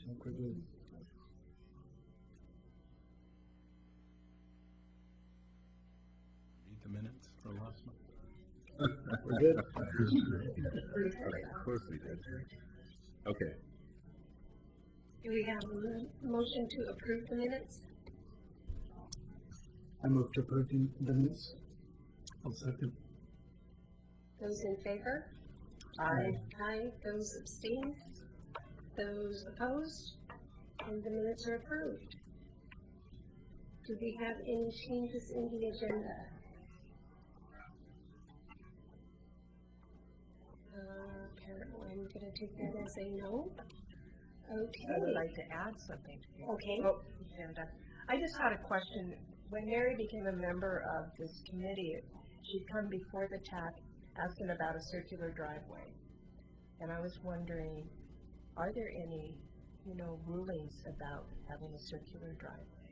I think we're good. Read the minutes for last month. We're good. Of course we did. Okay. Do we have a motion to approve the minutes? I move to approve the minutes. I'll second. Those in favor? Aye. Aye. Those abstain? Those opposed? And the minutes are approved. Do we have any changes in the agenda? Apparently I'm going to take that as a no. Okay. I would like to add something to the Okay. agenda. I just had a question. When Mary became a member of this committee, she'd come before the TAC asking about a circular driveway. And I was wondering, are there any, rulings about having a circular driveway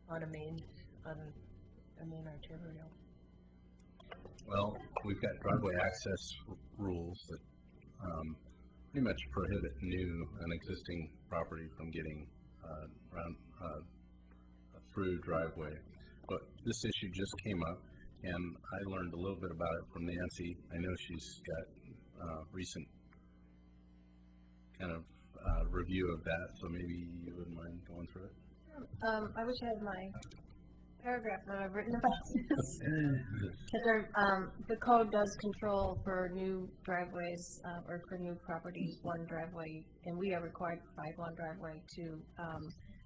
on a main arterial? Well, we've got driveway access rules that pretty much prohibit new and existing property from getting around through driveway. But this issue just came up, and I learned a little bit about it from Nancy. I know she's got recent kind of review of that, so maybe you wouldn't mind going through it. I wish I had my paragraph that I've written about this. Because the code does control for new driveways or for new properties, one driveway, and we are required to provide one driveway to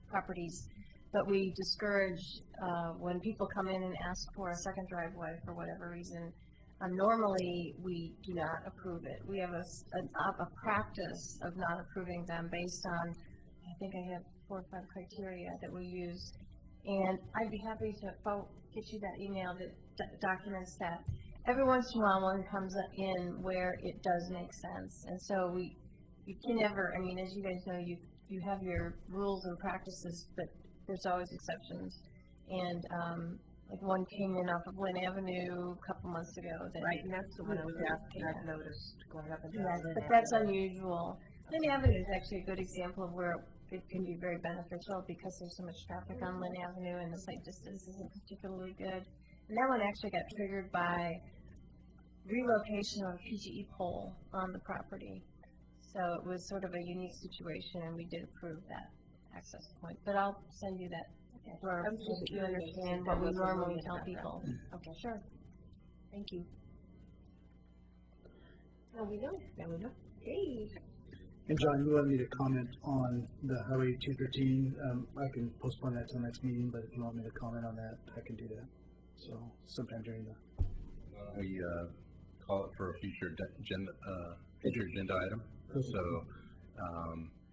properties. But we discourage when people come in and ask for a second driveway for whatever reason. Normally, we do not approve it. We have a practice of not approving them based on, I think I have 4 or 5 criteria that we use. And I'd be happy to get you that email that documents that. Every once in a while, one comes in where it does make sense. And so you can never, as you guys know, you have your rules and practices, but there's always exceptions. And like one came in off of Lynn Avenue a couple months ago. Right, and that's the one I was asking. I've noticed going up and down. Yes, but that's unusual. Lynn Avenue is actually a good example of where it can be very beneficial because there's so much traffic on Lynn Avenue and the site distance isn't particularly good. And that one actually got triggered by relocation of a PGE pole on the property. So it was sort of a unique situation, and we did approve that access point. But I'll send you that so that you understand what we normally tell people. Okay, Sure. thank you. Now we know. Hey. And John, you want me to comment on the Highway 213? I can postpone that till next meeting, but if you want me to comment on that, I can do that. So sometime during the. We call it for a future agenda item. So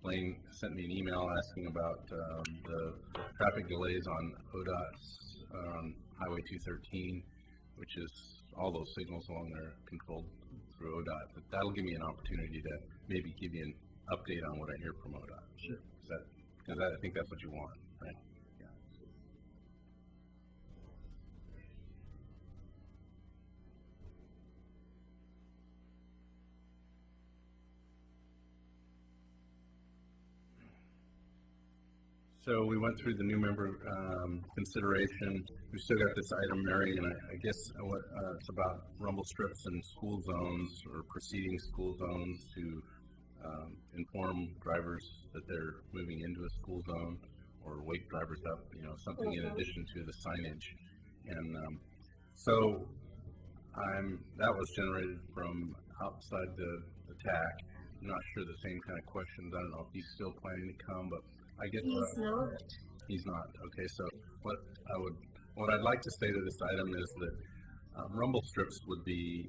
Blaine sent me an email asking about the traffic delays on ODOT's Highway 213, which is all those signals along there controlled through ODOT. But that'll give me an opportunity to maybe give you an update on what I hear from ODOT. Sure. Because I think that's what you want, right? Yeah. So we went through the new member consideration. We still got this item, Mary, and I guess it's about rumble strips and school zones or preceding school zones to inform drivers that they're moving into a school zone or wake drivers up, something in addition to the signage. And so that was generated from outside the TAC. I'm not sure the same kind of questions. I don't know if he's still planning to come, but I get He's not. He's not. Okay, so what I'd like to say to this item is that rumble strips would be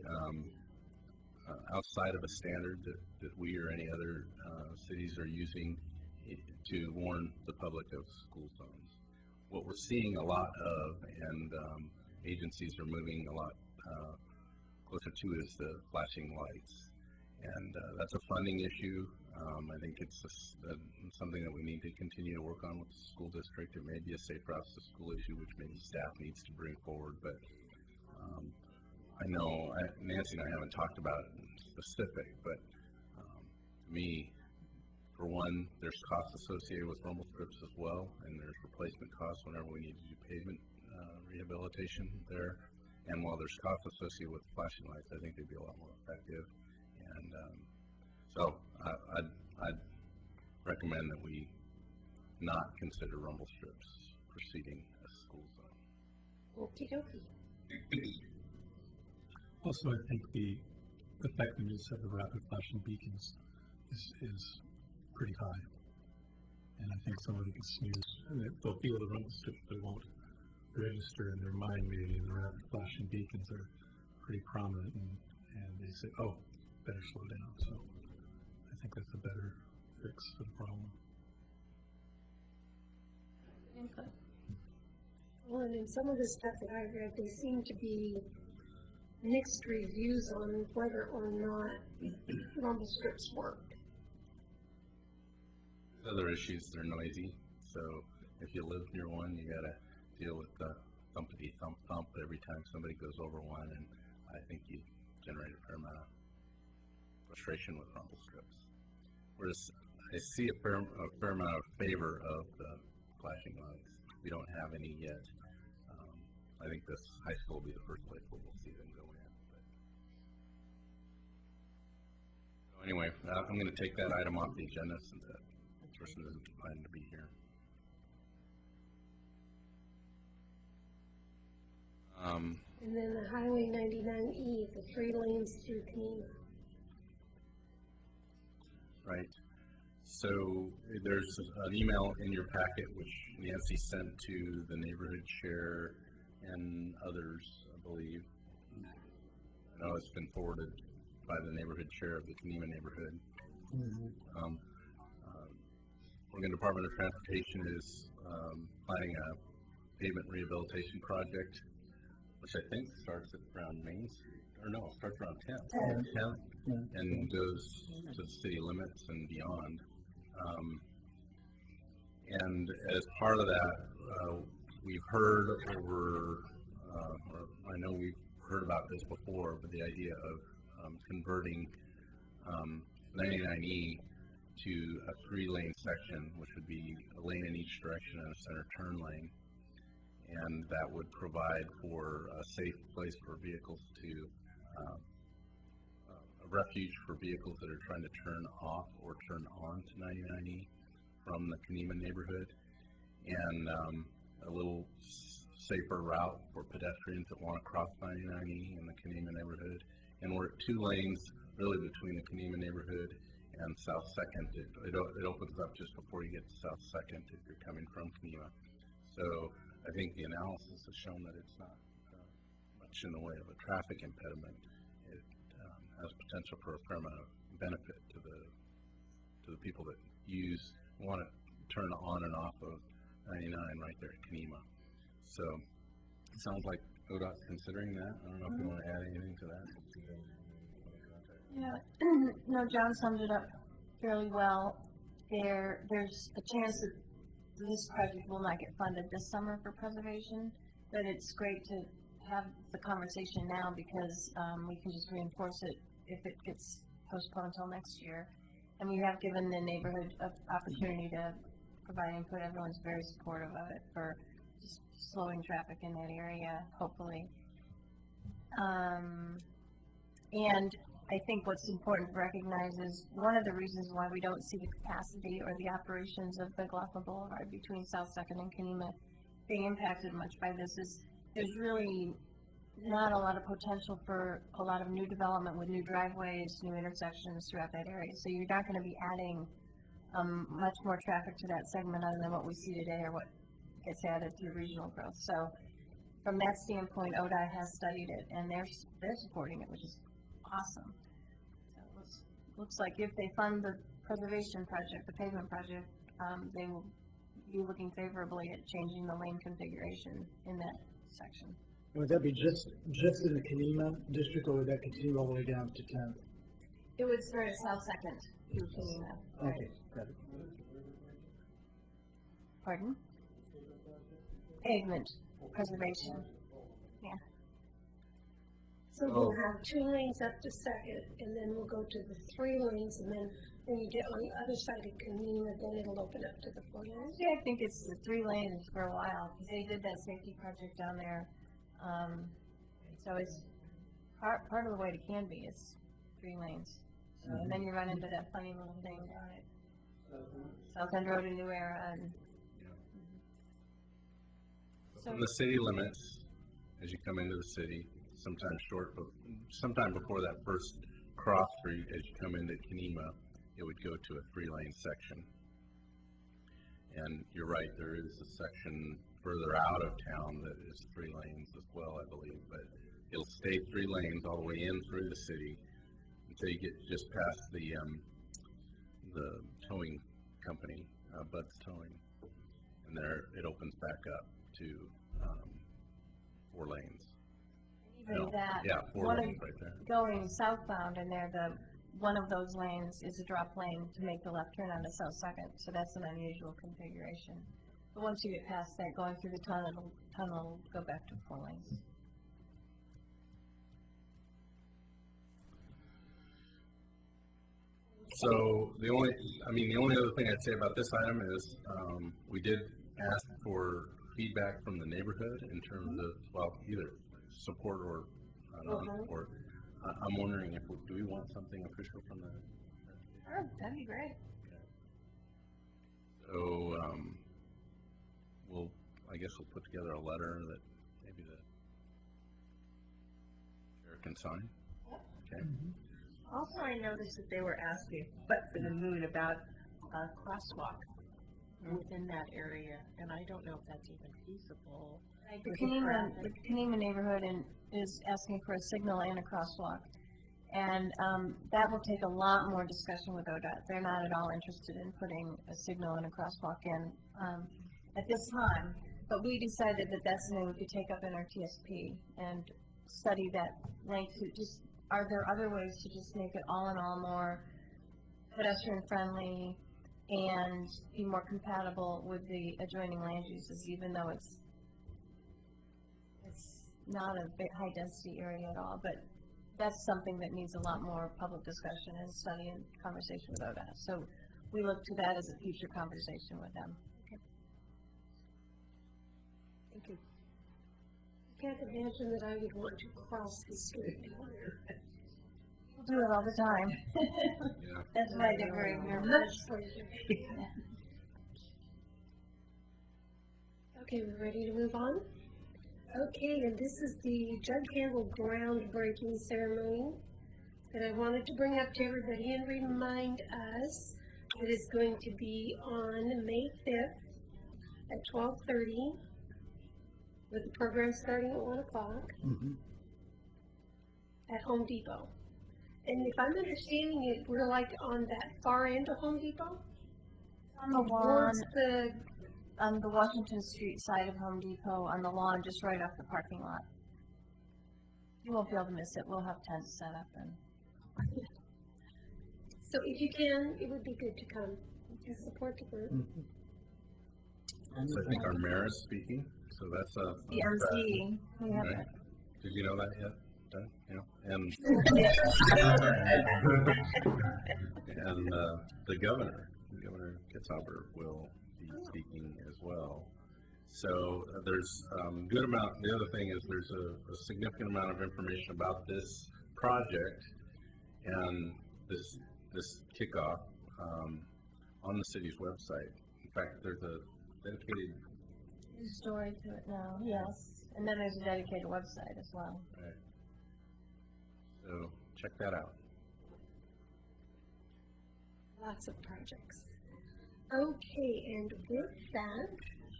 outside of a standard that we or any other cities are using to warn the public of school zones. What we're seeing a lot of, and agencies are moving a lot closer to, is the flashing lights. And that's a funding issue. I think it's something that we need to continue to work on with the school district. It may be a safe routes to school issue, which maybe staff needs to bring forward. But I know Nancy and I haven't talked about it in specific, but to me, For one, there's costs associated with rumble strips as well, and there's replacement costs whenever we need to do pavement rehabilitation there. And while there's costs associated with flashing lights, I think they'd be a lot more effective. And so I'd recommend that we not consider rumble strips preceding a school zone. Okey dokey. Also, I think the effectiveness of the rapid flashing beacons is pretty high. And I think somebody can snooze, and they'll feel the rumble strip, but they won't register in their mind. Maybe the rapid flashing beacons are pretty prominent, and they say, oh, better slow down. So I think that's a better fix for the problem. Input. Well, and in some of the stuff that I read, they seem to be mixed reviews on whether or not rumble strips work. Other issues, they're noisy, so if you live near one, you gotta deal with the thumpity thump thump every time somebody goes over one, and I think you generate a fair amount of frustration with rumble strips. Whereas I see a fair amount of favor of the flashing lights. We don't have any yet. I think this high school will be the first place where we'll see them go in. But. So anyway, I'm going to take that item off the agenda since that person isn't planning to be here. And then the Highway 99E, the 3 lanes through Kenema. Right. So there's an email in your packet which Nancy sent to the neighborhood chair and others, I believe. I know it's been forwarded by the neighborhood chair of the Kenema neighborhood. Mm-hmm. Oregon Department of Transportation is planning a pavement rehabilitation project, which I think starts at around Main Street, or no, it starts around 10th, and goes to the city limits and beyond. And as part of that, we've heard over, or I know we've heard about this before, but the idea of converting 99E to a 3-lane section, which would be a lane in each direction and a center turn lane. And that would provide for a safe place for vehicles to, a refuge for vehicles that are trying to turn off or turn on to 99E from the Kenema neighborhood, and a little safer route for pedestrians that want to cross 99E in the Kenema neighborhood. And we're at 2 lanes really between the Kenema neighborhood and South 2nd. It opens up just before you get to South 2nd if you're coming from Kenema. So I think the analysis has shown that it's not much in the way of a traffic impediment. It has potential for a fair amount of benefit to the people that want to turn on and off of 99 right there at Kenema. So it sounds like ODOT's considering that. I don't know if you want to add anything to that. Yeah, no, John summed it up fairly well. There's a chance that this project will not get funded this summer for preservation, but it's great to have the conversation now because we can just reinforce it if it gets postponed until next year. And we have given the neighborhood an opportunity to provide input. Everyone's very supportive of it for just slowing traffic in that area, hopefully. And I think what's important to recognize is one of the reasons why we don't see the capacity or the operations of the McLaughlin Boulevard between South 2nd and Kenema being impacted much by this is there's really not a lot of potential for a lot of new development with new driveways, new intersections throughout that area. So you're not going to be adding much more traffic to that segment other than what we see today or what gets added through regional growth. So from that standpoint, ODOT has studied it and they're supporting it, which is awesome. So it looks like if they fund the preservation project, the pavement project, they will be looking favorably at changing the lane configuration in that section. Would that be just in the Kenema district, or would that continue all the way down to 10th? It would start at South 2nd through Kenema. Okay, got it. Pardon? Pavement preservation. Yeah. So we'll have 2 lanes up to 2nd, and then we'll go to the 3 lanes, and then When you get on the other side of Kenema, then it'll open up to the 4 lanes. Yeah, I think it's the 3 lanes for a while, because they did that safety project down there. So it's part of the way to Canby is 3 lanes. So, and then you run into that funny little thing down at South End Road in New Era, and From the city limits, as you come into the city, sometime before that first cross street, as you come into Kenema, it would go to a 3-lane section. And you're right, there is a section further out of town that is 3 lanes as well, I believe, but it'll stay 3 lanes all the way in through the city until you get just past the towing company, Bud's Towing, and there it opens back up to 4 lanes. even that, Yeah, 4 one of lanes right there. going southbound, and one of those lanes is a drop lane to make the left turn on the South Second, so that's an unusual configuration. But once you get past that, going through the tunnel will go back to 4 lanes. So the only other thing I'd say about this item is, we did ask for feedback from the neighborhood in terms of, well, either support or non-support. I'm wondering do we want something official from the? Sure, that'd be great. So, I guess we'll put together a letter that maybe the chair can sign. Okay. Also, I noticed that they were asking, but for the moon, about a crosswalk within that area, and I don't know if that's even feasible. The Kenema neighborhood is asking for a signal and a crosswalk. And that will take a lot more discussion with ODOT. They're not at all interested in putting a signal and a crosswalk in at this time. But we decided that that's something we could take up in our TSP and study that length. Are there other ways to just make it all in all more pedestrian friendly and be more compatible with the adjoining land uses, even though it's not a high density area at all, but that's something that needs a lot more public discussion and study and conversation with ODOT. So we look to that as a future conversation with them. Okay. Thank you. I can't imagine that I would want to cross the street. We'll do it all the time. Yeah. That's why they're very nervous. Okay, we're ready to move on? Okay, and this is the Jug Handle groundbreaking ceremony that I wanted to bring up to everybody and remind us that it's going to be on May 5th at 12:30 with the program starting at 1 o'clock at Home Depot. And if I'm understanding it, we're like on that far end of Home Depot? On the lawn, Towards on the Washington Street side of Home Depot, on the lawn just right off the parking lot. You won't be able to miss it. We'll have tents set up and. So if you can, it would be good to come to support the group. So I think our mayor is speaking, so that's a. The MC, we have Right. it. Did you know that yet? Doug? Yeah. And the governor, Governor Kitzhaber, will be speaking as well. So there's good amount. The other thing is there's a significant amount of information about this project and this kickoff on the city's website. In fact, there's a dedicated. There's a story to it now, yes. And then there's a dedicated website as well. Right. So check that out. Lots of projects. Okay, and with that,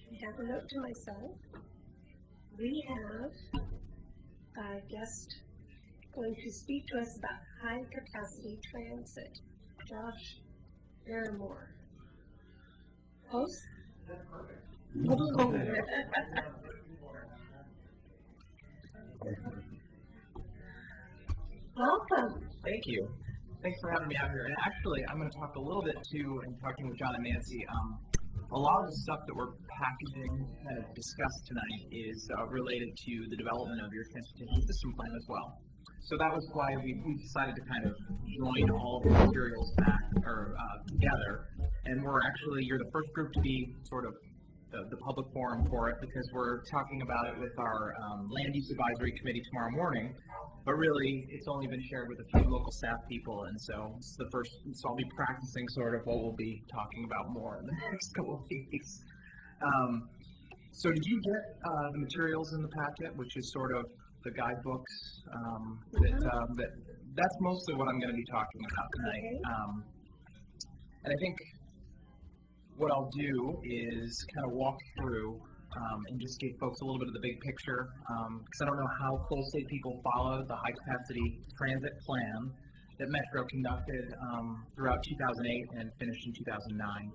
I have a note to myself. We have a guest going to speak to us about high capacity transit. Josh Barrymore. Host? Welcome. Thank you. Thanks for having me out here. And actually, I'm going to talk a little bit too, and talking with John and Nancy. A lot of the stuff that we're packaging kind of discussed tonight is related to the development of your transportation system plan as well. So that was why we decided to kind of join all of the materials back or together. And you're the first group to be sort of the public forum for it, because we're talking about it with our Land Use Advisory Committee tomorrow morning. But really, it's only been shared with a few local staff people, and so it's the first. So I'll be practicing sort of what we'll be talking about more in the next couple of weeks. So did you get the materials in the packet, which is sort of the guidebooks? That's mostly what I'm going to be talking about tonight. Okay. And I think what I'll do is kind of walk through and just give folks a little bit of the big picture, because I don't know how closely people follow the high-capacity transit plan that Metro conducted throughout 2008 and finished in 2009.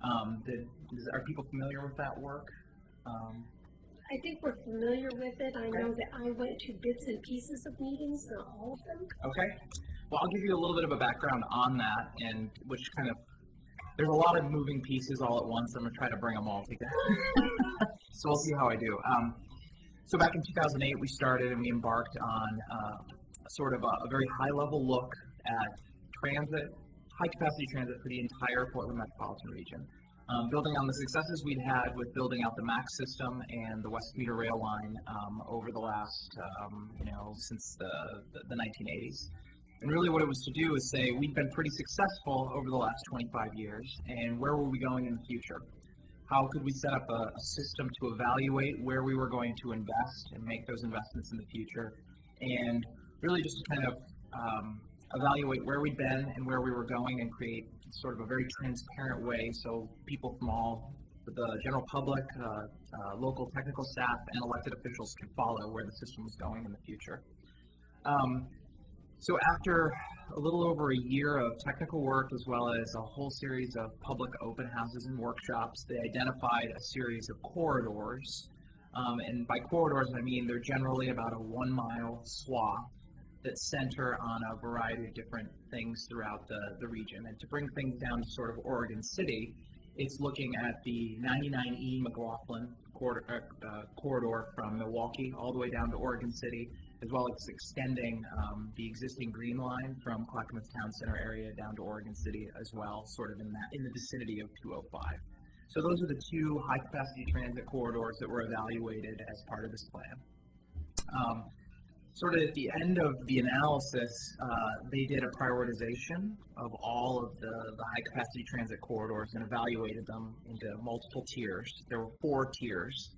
Are people familiar with that work? I think we're familiar with it. I know that I went to bits and pieces of meetings, not all of them. Okay. Well, I'll give you a little bit of a background on that, and which kind of, there's a lot of moving pieces all at once. I'm going to try to bring them all together. So we'll see how I do. So back in 2008, we started and we embarked on sort of a very high-level look at transit, high-capacity transit for the entire Portland metropolitan region. Building on the successes we'd had with building out the MAX system and the West Commuter Rail line over the last, since the 1980s. And really what it was to do is say we've been pretty successful over the last 25 years, and where were we going in the future? How could we set up a system to evaluate where we were going to invest and make those investments in the future, and really just to kind of evaluate where we'd been and where we were going and create sort of a very transparent way so people from all the general public, local technical staff, and elected officials could follow where the system was going in the future. So after a little over a year of technical work, as well as a whole series of public open houses and workshops, they identified a series of corridors. And by corridors, I mean they're generally about a 1 mile swath that center on a variety of different things throughout the region. And to bring things down to sort of Oregon City, it's looking at the 99E McLaughlin corridor from Milwaukee all the way down to Oregon City, as well as extending the existing Green Line from Clackamas Town Center area down to Oregon City as well, sort of in the vicinity of 205. So those are the two high-capacity transit corridors that were evaluated as part of this plan. Sort of at the end of the analysis, they did a prioritization of all of the high-capacity transit corridors and evaluated them into multiple tiers. There were 4 tiers.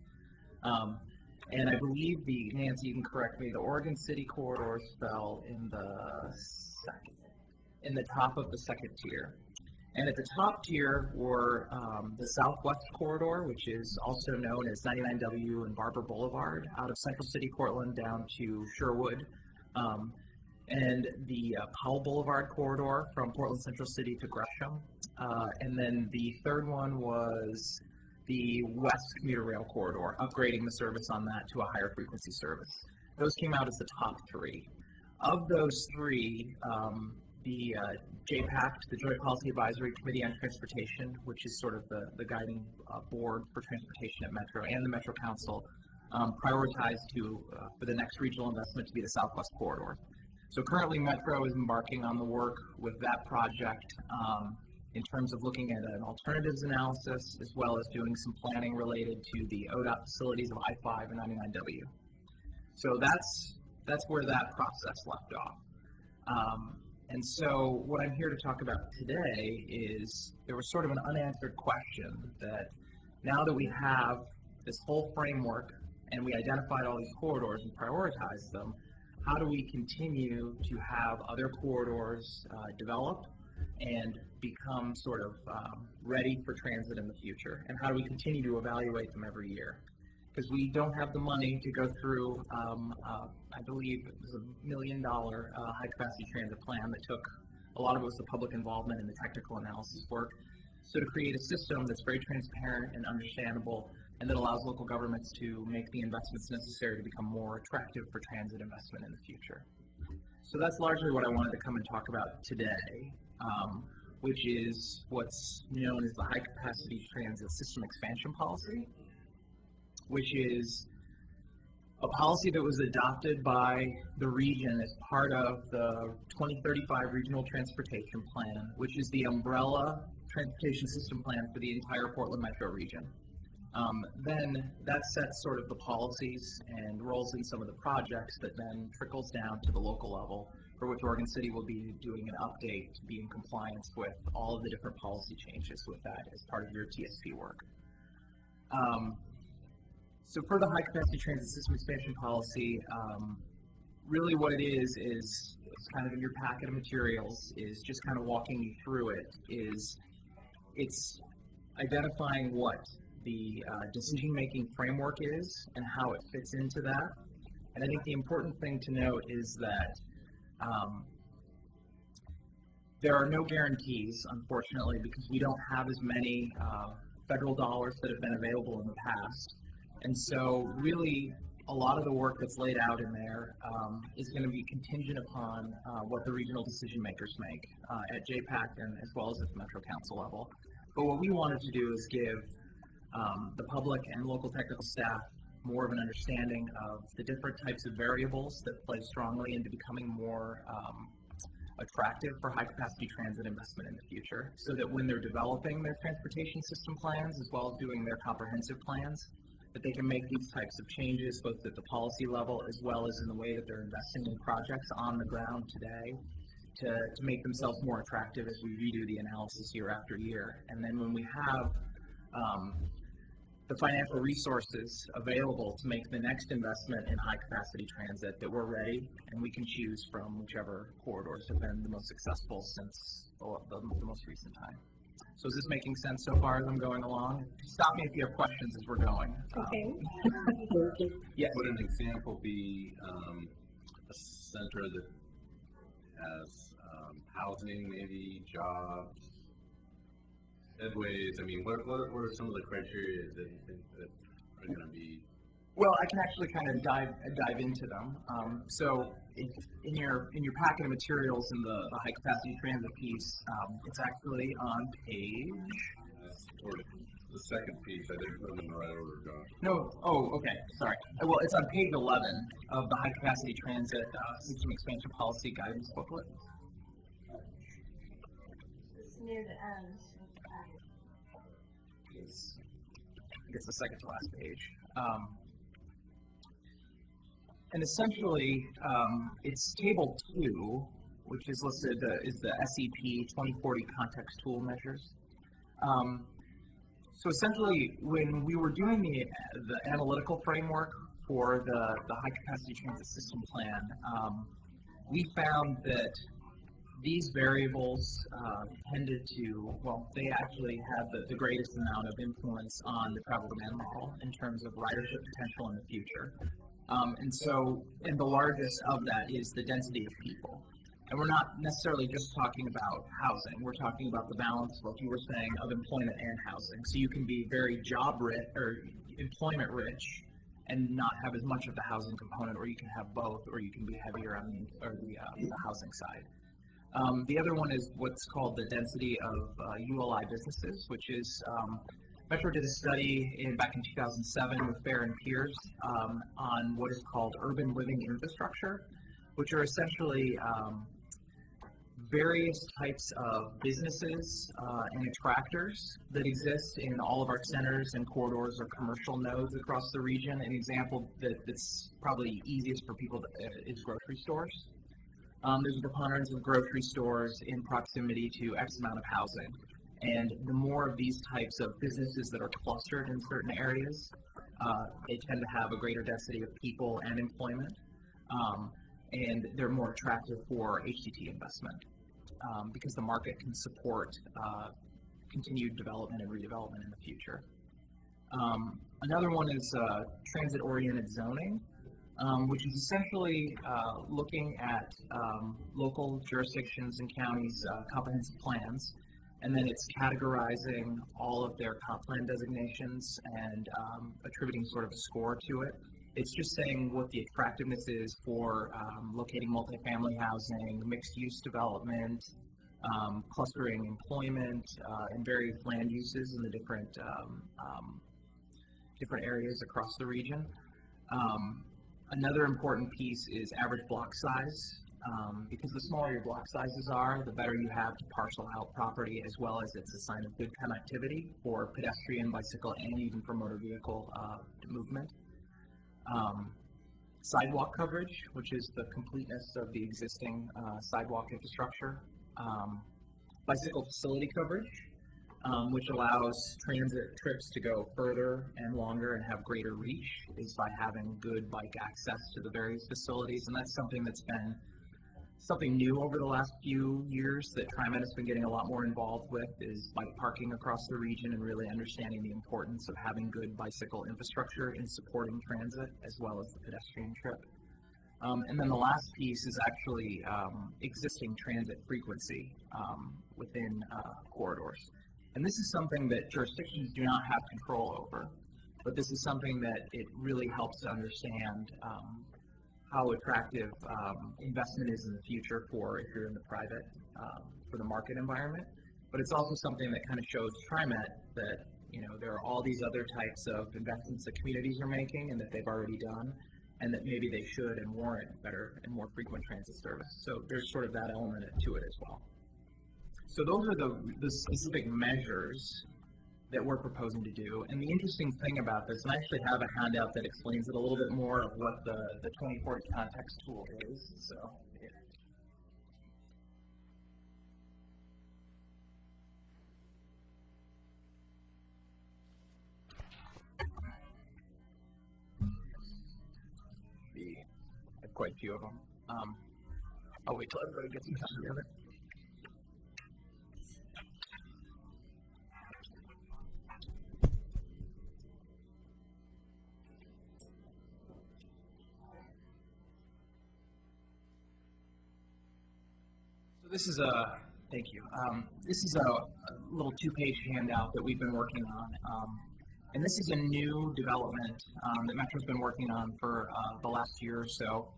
And I believe Nancy, you can correct me, the Oregon City corridors fell in the top of the second tier. And at the top tier were the Southwest Corridor, which is also known as 99W and Barber Boulevard, out of Central City, Portland, down to Sherwood, and the Powell Boulevard Corridor from Portland Central City to Gresham. And then the third one was the West Commuter Rail Corridor, upgrading the service on that to a higher frequency service. Those came out as the top 3. Of those 3, the JPACT, the Joint Policy Advisory Committee on Transportation, which is sort of the guiding board for transportation at Metro, and the Metro Council, prioritized for the next regional investment to be the Southwest Corridor. So currently Metro is embarking on the work with that project in terms of looking at an alternatives analysis, as well as doing some planning related to the ODOT facilities of I-5 and 99W. So that's where that process left off. And so what I'm here to talk about today is there was sort of an unanswered question that now that we have this whole framework and we identified all these corridors and prioritized them, how do we continue to have other corridors develop and become sort of ready for transit in the future? And how do we continue to evaluate them every year? Because we don't have the money to go through, I believe it was $1 million high-capacity transit plan that took, a lot of it was the public involvement in the technical analysis work. So to create a system that's very transparent and understandable, and that allows local governments to make the investments necessary to become more attractive for transit investment in the future. So that's largely what I wanted to come and talk about today, which is what's known as the High-Capacity Transit System Expansion Policy, which is a policy that was adopted by the region as part of the 2035 Regional Transportation Plan, which is the umbrella transportation system plan for the entire Portland metro region. Then that sets sort of the policies and rolls in some of the projects that then trickles down to the local level, for which Oregon City will be doing an update to be in compliance with all of the different policy changes with that as part of your TSP work. So for the high capacity transit system expansion policy, really what it is it's kind of in your packet of materials, is just kind of walking you through it, it's identifying what the decision-making framework is and how it fits into that. And I think the important thing to note is that there are no guarantees, unfortunately, because we don't have as many federal dollars that have been available in the past. And so really, a lot of the work that's laid out in there is going to be contingent upon what the regional decision makers make at JPAC and as well as at the Metro Council level. But what we wanted to do is give the public and local technical staff more of an understanding of the different types of variables that play strongly into becoming more attractive for high capacity transit investment in the future, so that when they're developing their transportation system plans as well as doing their comprehensive plans, that they can make these types of changes both at the policy level as well as in the way that they're investing in projects on the ground today to make themselves more attractive as we redo the analysis year after year. And then when we have the financial resources available to make the next investment in high capacity transit, that we're ready and we can choose from whichever corridors have been the most successful since the most recent time. So is this making sense so far as I'm going along? Stop me if you have questions as we're going. Okay. Yes. Would an example be a center that has housing, maybe jobs, headways? I mean, what are some of the criteria that you think that are going to be? Well, I can actually kind of dive into them. So in your packet of materials in the high capacity transit piece, it's actually on page. Or the second piece, I didn't put them in the right order, Josh. No. Oh, okay. Sorry. Well, it's on page 11 of the high capacity transit system expansion policy guidance booklet. It's near the end. It's the second to last page. And essentially, it's table 2, which is listed is the SEP 2040 context tool measures. So essentially, when we were doing the analytical framework for the high capacity transit system plan, we found that these variables tended to, well, they actually have the greatest amount of influence on the travel demand model in terms of ridership potential in the future. And the largest of that is the density of people. And we're not necessarily just talking about housing. We're talking about the balance, like you were saying, of employment and housing. So you can be very job rich or employment rich and not have as much of the housing component, or you can have both, or you can be heavier on the housing side. The other one is what's called the density of ULI businesses, which is Metro did a study back in 2007 with Fair and Peers on what is called urban living infrastructure, which are essentially various types of businesses and attractors that exist in all of our centers and corridors or commercial nodes across the region. An example that's probably easiest for people is grocery stores. There's a preponderance of grocery stores in proximity to X amount of housing. And the more of these types of businesses that are clustered in certain areas, they tend to have a greater density of people and employment. And they're more attractive for HCT investment because the market can support continued development and redevelopment in the future. Another one is transit-oriented zoning, which is essentially looking at local jurisdictions and counties' comprehensive plans, and then it's categorizing all of their comp plan designations and attributing sort of a score to it. It's just saying what the attractiveness is for locating multifamily housing, mixed-use development, clustering employment, and various land uses in the different areas across the region. Another important piece is average block size. Because the smaller your block sizes are, the better you have to parcel out property, as well as it's a sign of good connectivity for pedestrian, bicycle, and even for motor vehicle movement. Sidewalk coverage, which is the completeness of the existing sidewalk infrastructure. Bicycle facility coverage, which allows transit trips to go further and longer and have greater reach, is by having good bike access to the various facilities. And that's something that's been something new over the last few years that TriMet has been getting a lot more involved with, is bike parking across the region and really understanding the importance of having good bicycle infrastructure in supporting transit as well as the pedestrian trip. And then the last piece is actually existing transit frequency within corridors. And this is something that jurisdictions do not have control over, but this is something that it really helps to understand how attractive investment is in the future for if you're in the private, for the market environment. But it's also something that kind of shows TriMet that, you know, there are all these other types of investments that communities are making and that they've already done, and that maybe they should and warrant better and more frequent transit service. So there's sort of that element to it as well. So those are the specific measures that we're proposing to do. And the interesting thing about this, and I actually have a handout that explains it a little bit more of what the 2040 context tool is. So, yeah. I have quite a few of them. I'll wait till everybody gets some time together. This is thank you. This is a little two-page handout that we've been working on. And this is a new development that Metro's been working on for the last year or so.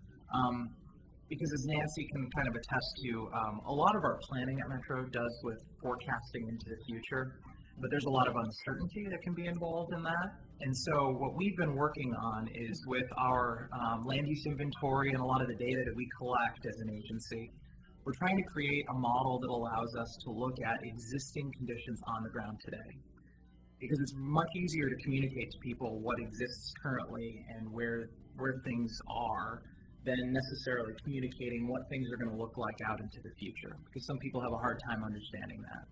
Because as Nancy can kind of attest to, a lot of our planning at Metro does with forecasting into the future, but there's a lot of uncertainty that can be involved in that. And so what we've been working on is with our land use inventory and a lot of the data that we collect as an agency, we're trying to create a model that allows us to look at existing conditions on the ground today. Because it's much easier to communicate to people what exists currently and where things are than necessarily communicating what things are going to look like out into the future, because some people have a hard time understanding that.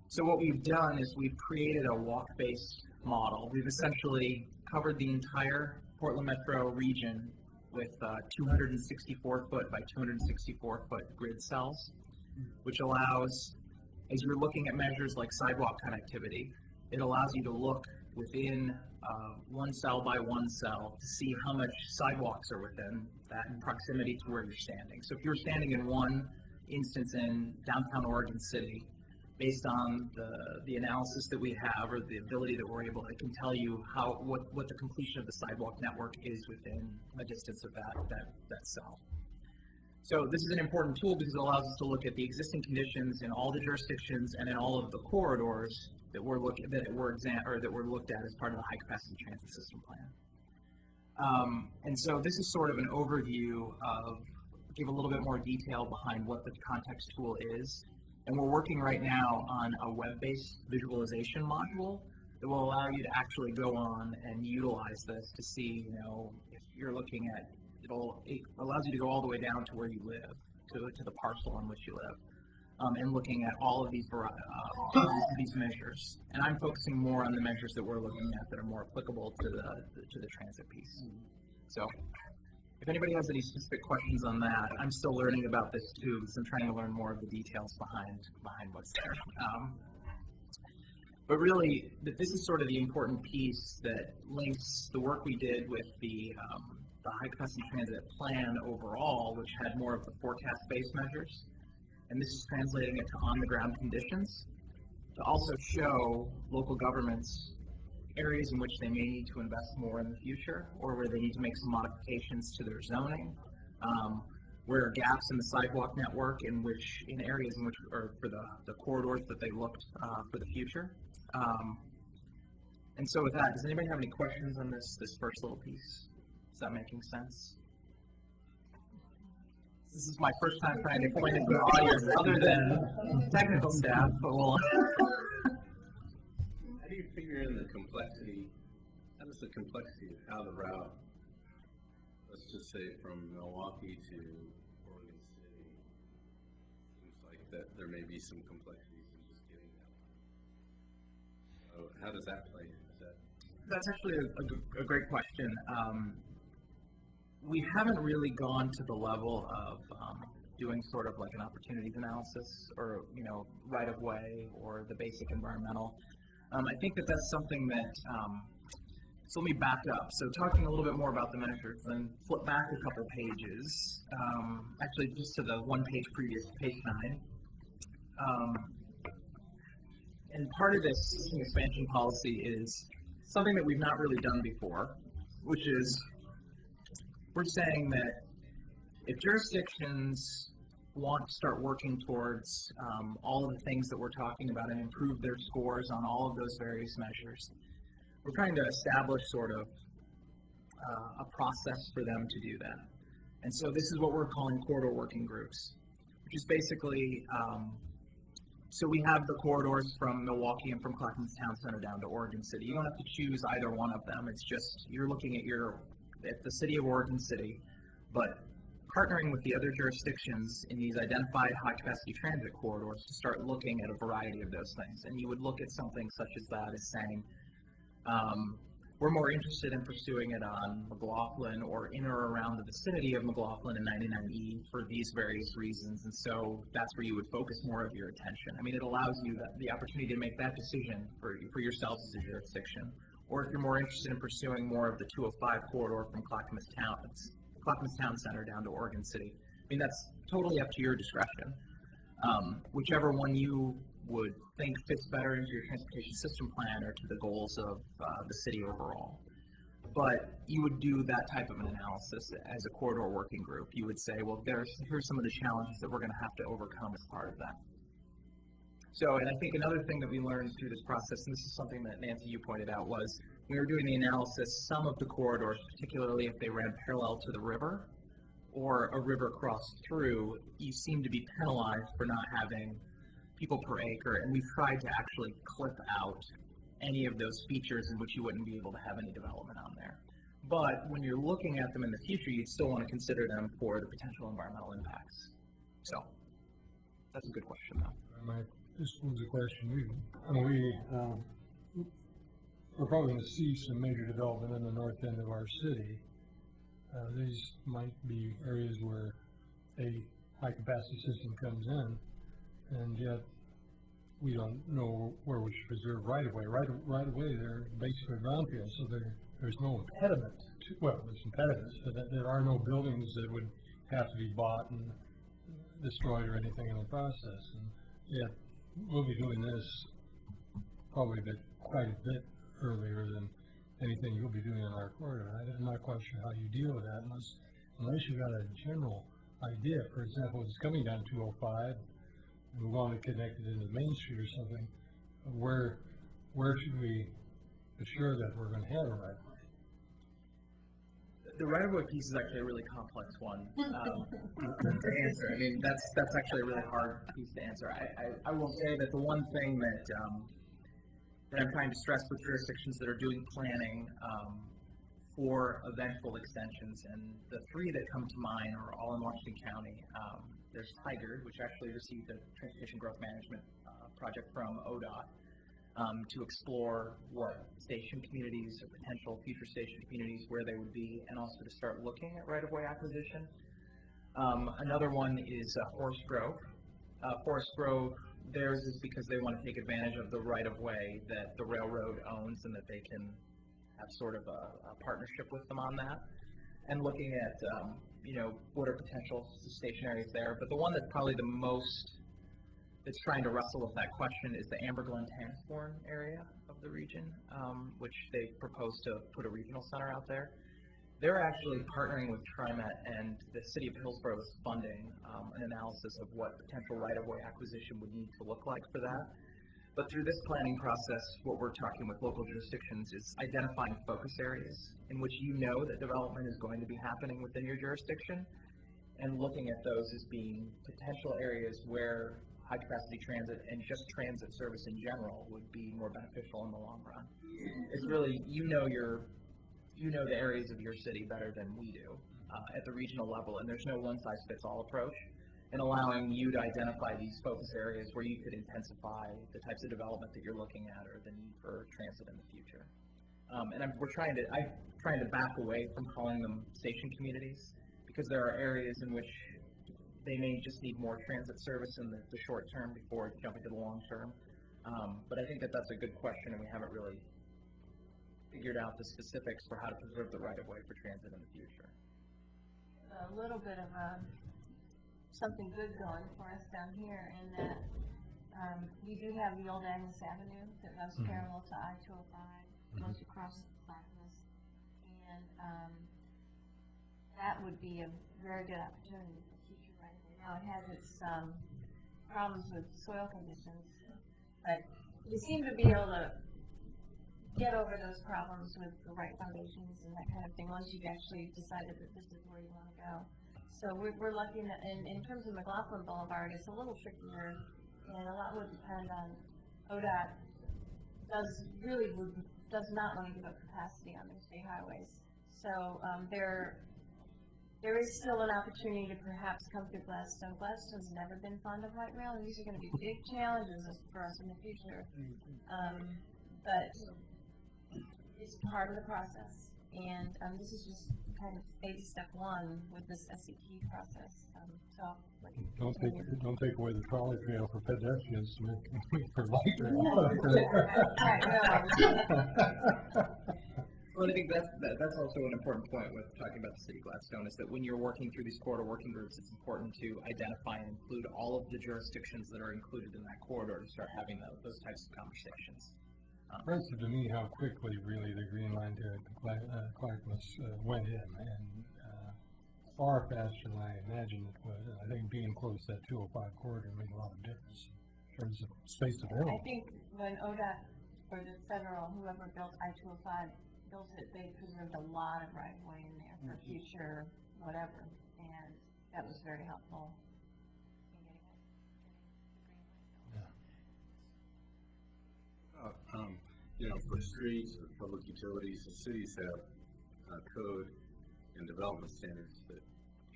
So what we've done is we've created a walk-based model. We've essentially covered the entire Portland Metro region with 264 foot by 264 foot grid cells, which allows, as you're looking at measures like sidewalk connectivity, it allows you to look within one cell by one cell to see how much sidewalks are within that in proximity to where you're standing. So if you're standing in one instance in downtown Oregon City, based on the analysis that we have or the ability that we're able, it can tell you what the completion of the sidewalk network is within a distance of that cell. So this is an important tool because it allows us to look at the existing conditions in all the jurisdictions and in all of the corridors that were looked at as part of the high capacity transit system plan. And so this is sort of an overview of, give a little bit more detail behind what the context tool is. And we're working right now on a web-based visualization module that will allow you to actually go on and utilize this to see, you know, if you're looking at, it allows you to go all the way down to where you live, to the parcel on which you live, and looking at all of these measures. And I'm focusing more on the measures that we're looking at that are more applicable to the transit piece. So if anybody has any specific questions on that, I'm still learning about this too, because I'm trying to learn more of the details behind what's there. But really, this is sort of the important piece that links the work we did with the high capacity transit plan overall, which had more of the forecast-based measures. And this is translating it to on-the-ground conditions to also show local governments areas in which they may need to invest more in the future, or where they need to make some modifications to their zoning, where are gaps in the sidewalk network in areas in which, or for the corridors that they looked for the future. And so with that, does anybody have any questions on this first little piece? Is that making sense? This is my first time trying to explain it to the audience other than technical staff, but we'll. How do you figure in the complexity? How does the complexity of how the route, let's just say from Milwaukee to Oregon City, seems like that there may be some complexities in just getting that. So how does that play? That's actually a great question. We haven't really gone to the level of doing sort of like an opportunities analysis or, right of way or the basic environmental. I think that that's something that, so let me back up. So talking a little bit more about the miniatures, then flip back a couple pages, actually just to the one page previous, page 9. And part of this system expansion policy is something that we've not really done before, which is we're saying that if jurisdictions want to start working towards all of the things that we're talking about and improve their scores on all of those various measures, we're trying to establish sort of a process for them to do that. And so this is what we're calling corridor working groups, which is basically, so we have the corridors from Milwaukee and from Clackamas Town Center down to Oregon City. You don't have to choose either one of them. It's just you're looking at the city of Oregon City, but partnering with the other jurisdictions in these identified high-capacity transit corridors to start looking at a variety of those things. And you would look at something such as that as saying, we're more interested in pursuing it on McLaughlin or in or around the vicinity of McLaughlin and 99E for these various reasons. And so that's where you would focus more of your attention. I mean, it allows you the opportunity to make that decision for yourselves as a jurisdiction. Or if you're more interested in pursuing more of the 205 corridor from Clackamas Town Center down to Oregon City. I mean, that's totally up to your discretion. Whichever one you would think fits better into your transportation system plan or to the goals of the city overall. But you would do that type of an analysis as a corridor working group. You would say, well, here's some of the challenges that we're going to have to overcome as part of that. So, and I think another thing that we learned through this process, and this is something that Nancy, you pointed out, was when we were doing the analysis, some of the corridors, particularly if they ran parallel to the river or a river crossed through, you seem to be penalized for not having people per acre, and we've tried to actually clip out any of those features in which you wouldn't be able to have any development on there. But when you're looking at them in the future, you'd still want to consider them for the potential environmental impacts. So, that's a good question, though. This one's a question. We're probably going to see some major development in the north end of our city. These might be areas where a high-capacity system comes in, and yet we don't know where we should preserve right-of-way. Right-of-way, they're basically brownfield, so there's no impediment. There's impediments, but there are no buildings that would have to be bought and destroyed or anything in the process. And yet, we'll be doing this probably quite a bit earlier than anything you'll be doing in our corridor. I'm not quite sure how you deal with that unless you've got a general idea. For example, if it's coming down 205, and we want to connect it into Main Street or something, where should we assure that we're going to have a right-of-way? The right-of-way piece is actually a really complex one to answer. I mean, that's actually a really hard piece to answer. I will say that the one thing that I'm trying to stress with jurisdictions that are doing planning for eventual extensions, and the three that come to mind are all in Washington County. There's Tigard, which actually received a transportation growth management project from ODOT to explore what station communities or potential future station communities, where they would be, and also to start looking at right-of-way acquisition. Another one is Forest Grove. Forest Grove, theirs is because they want to take advantage of the right-of-way that the railroad owns and that they can have sort of a partnership with them on that. And looking at, what are potential station areas there. But the one that's probably the most that's trying to wrestle with that question is the Amber Glen Tanforn area of the region, which they propose to put a regional center out there. They're actually partnering with TriMet, and the city of Hillsborough is funding an analysis of what potential right-of-way acquisition would need to look like for that. But through this planning process, what we're talking with local jurisdictions is identifying focus areas in which you know that development is going to be happening within your jurisdiction, and looking at those as being potential areas where high-capacity transit and just transit service in general would be more beneficial in the long run. It's really, you know the areas of your city better than we do at the regional level, and there's no one-size-fits-all approach. And allowing you to identify these focus areas where you could intensify the types of development that you're looking at or the need for transit in the future. And I'm trying to back away from calling them station communities, because there are areas in which they may just need more transit service in the short term before jumping to the long term. But I think that that's a good question, and we haven't really figured out the specifics for how to preserve the right-of-way for transit in the future. A little bit of something good going for us down here in that we do have the old Agnes Avenue that runs parallel to I-205, goes across Clackamas, and that would be a very good opportunity for future right now. It has its problems with soil conditions, but we seem to be able to get over those problems with the right foundations and that kind of thing once you've actually decided that this is where you want to go. So we're looking at, in terms of McLaughlin Boulevard, it's a little trickier, and a lot would depend on ODOT does not want to give up capacity on these state highways. So there is still an opportunity to perhaps come through Gladstone. Gladstone's never been fond of light rail, and these are going to be big challenges for us in the future. But it's part of the process, and this is just kind of maybe step one with this SCP process. Don't take away the trolley trail for pedestrians to make for light rail. Well, I think that's also an important point with talking about the city of Gladstone, is that when you're working through these corridor working groups, it's important to identify and include all of the jurisdictions that are included in that corridor to start having those types of conversations. Impressive to me how quickly really the Green Line to Clackamas went in, and far faster than I imagined it would. I think being close to that 205 corridor made a lot of difference in terms of space available. I think when ODOT or the federal, whoever built I-205, built it, they preserved a lot of right-of-way in there for future whatever, and that was very helpful. For streets, for public utilities, the cities have code and development standards that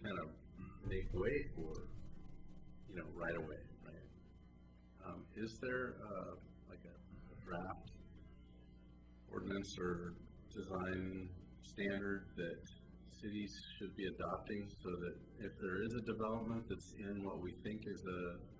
kind of make way for, right away, right? Is there like a draft ordinance or design standard that cities should be adopting, so that if there is a development that's in what we think is